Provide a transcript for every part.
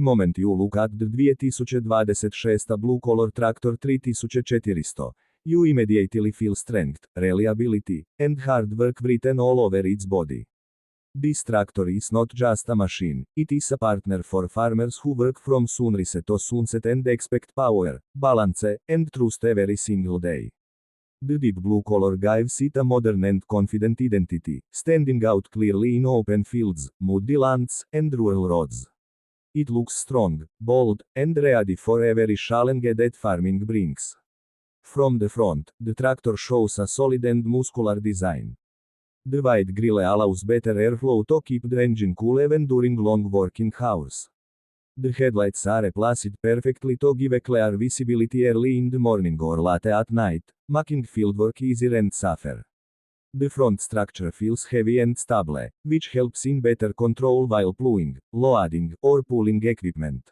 moment you look at the 2026 blue color tractor 3400, you immediately feel strength, reliability, and hard work written all over its body. This tractor is not just a machine, it is a partner for farmers who work from sunrise to sunset and expect power, balance, and trust every single day. The deep blue color gives it a modern and confident identity, standing out clearly in open fields, muddy lands, and rural roads. It looks strong, bold, and ready for every challenge that farming brings. From the front, the tractor shows a solid and muscular design. The wide grille allows better airflow to keep the engine cool even during long working hours. The headlights are placed perfectly to give a clear visibility early in the morning or late at night, making fieldwork easier and safer. The front structure feels heavy and stable, which helps in better control while plowing, loading, or pulling equipment.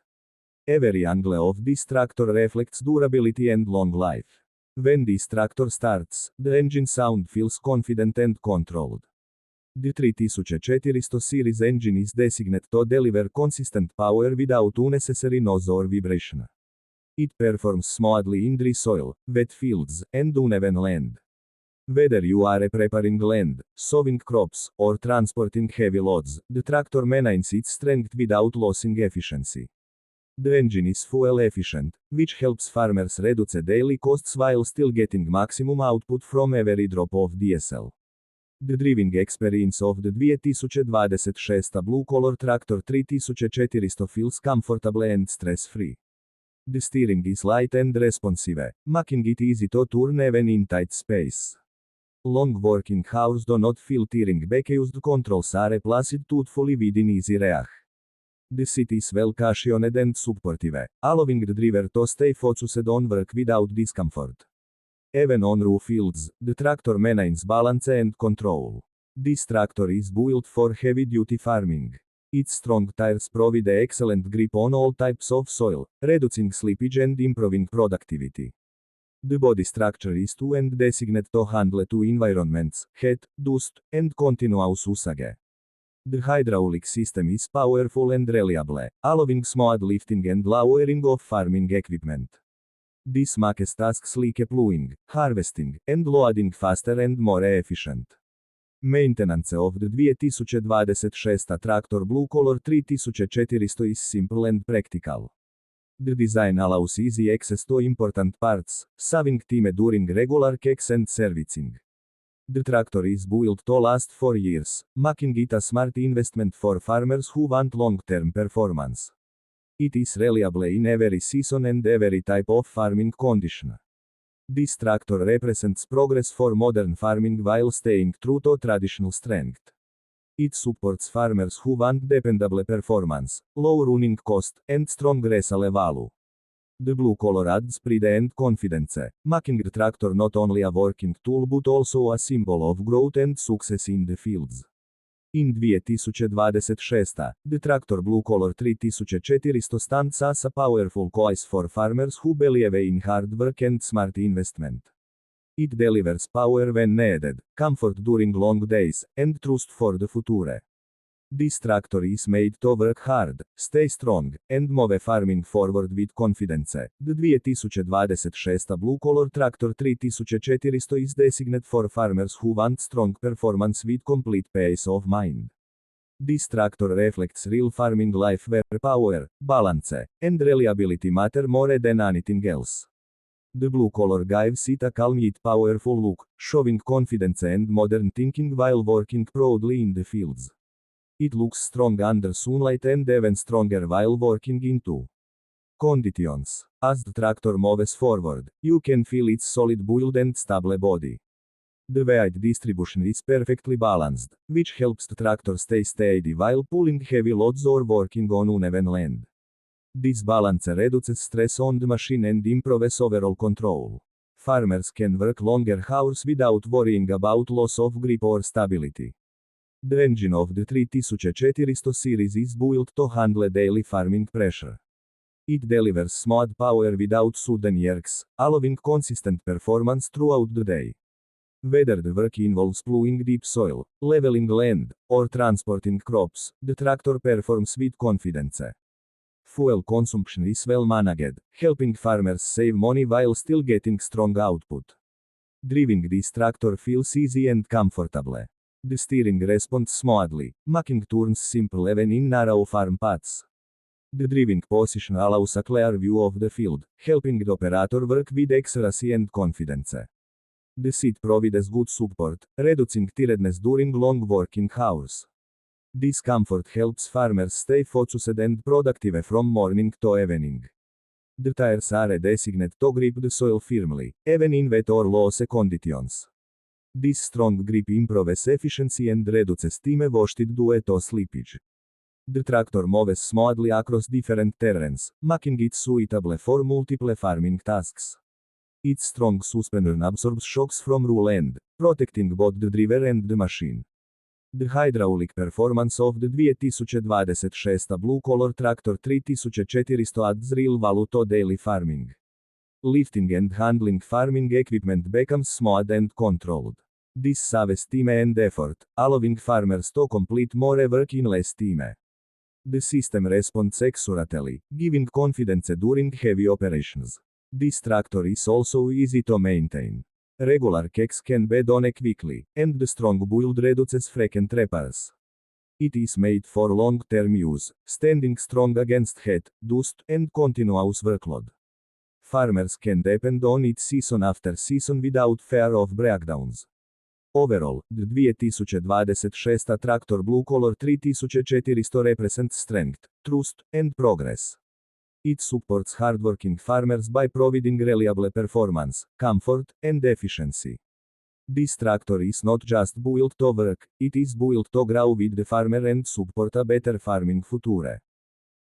Every angle of this tractor reflects durability and long life. When this tractor starts, the engine sound feels confident and controlled. The 3400 series engine is designed to deliver consistent power without unnecessary noise or vibration. It performs smoothly in dry soil, wet fields, and uneven land. Whether you are preparing land, sowing crops, or transporting heavy loads, the tractor maintains its strength without losing efficiency. The engine is fuel efficient, which helps farmers reduce daily costs while still getting maximum output from every drop of diesel. The driving experience of the 2026 blue color tractor 3400 feels comfortable and stress-free. The steering is light and responsive, making it easy to turn even in tight space. Long working hours do not feel tiring because the controls are placed thoughtfully within easy reach. The seat is well cushioned and supportive, allowing the driver to stay focused on work without discomfort. Even on rough fields, the tractor maintains balance and control. This tractor is built for heavy-duty farming. Its strong tires provide excellent grip on all types of soil, reducing slippage and improving productivity. The body structure is two and designed to handle two environments, heat, dust, and continuous usage. The hydraulic system is powerful and reliable, allowing smooth lifting and lowering of farming equipment. This makes tasks like plowing, harvesting, and loading faster and more efficient. Maintenance of the 2026 tractor blue color 3400 is simple and practical. The design allows easy access to important parts, saving time during regular checks and servicing. The tractor is built to last for years, making it a smart investment for farmers who want long-term performance. It is reliable in every season and every type of farming condition. This tractor represents progress for modern farming while staying true to traditional strength. It supports farmers who want dependable performance, low running cost, and strong resale value. The blue color adds pride and confidence, making the tractor not only a working tool but also a symbol of growth and success in the fields. In 2026, the tractor blue color 3400 stands as a powerful choice for farmers who believe in hard work and smart investment. It delivers power when needed, comfort during long days, and trust for the future. This tractor is made to work hard, stay strong, and move farming forward with confidence. The 2026 blue color tractor 3400 is designed for farmers who want strong performance with complete peace of mind. This tractor reflects real farming life where power, balance, and reliability matter more than anything else. The blue color gives it a calm yet powerful look, showing confidence and modern thinking while working proudly in the fields. It looks strong under sunlight and even stronger while working in two conditions. As the tractor moves forward, you can feel its solid build and stable body. The weight distribution is perfectly balanced, which helps the tractor stay steady while pulling heavy loads or working on uneven land. This balance reduces stress on the machine and improves overall control. Farmers can work longer hours without worrying about loss of grip or stability. The engine of the 3400 series is built to handle daily farming pressure. It delivers smooth power without sudden jerks, allowing consistent performance throughout the day. Whether the work involves plowing deep soil, leveling land, or transporting crops, the tractor performs with confidence. Fuel consumption is well managed, helping farmers save money while still getting strong output. Driving this tractor feels easy and comfortable. The steering responds smoothly, making turns simple even in narrow farm paths. The driving position allows a clear view of the field, helping the operator work with accuracy and confidence. The seat provides good support, reducing tiredness during long working hours. This comfort helps farmers stay focused and productive from morning to evening. The tires are designed to grip the soil firmly, even in wet or loose conditions. This strong grip improves efficiency and reduces time wasted due to slippage. The tractor moves smoothly across different terrains, making it suitable for multiple farming tasks. Its strong suspension absorbs shocks from roll end, protecting both the driver and the machine. The hydraulic performance of the 2026 Blue Color Tractor 3400 adds real value to daily farming. Lifting and handling farming equipment becomes smooth and controlled. This saves time and effort, allowing farmers to complete more work in less time. The system responds accurately, giving confidence during heavy operations. This tractor is also easy to maintain. Regular checks can be done quickly, and the strong build reduces frequent repairs. It is made for long-term use, standing strong against heat, dust, and continuous workload. Farmers can depend on it season after season without fear of breakdowns. Overall, the 2026 Tractor Blue Color 3400 represents strength, trust, and progress. It supports hardworking farmers by providing reliable performance, comfort, and efficiency. This tractor is not just built to work, it is built to grow with the farmer and support a better farming future.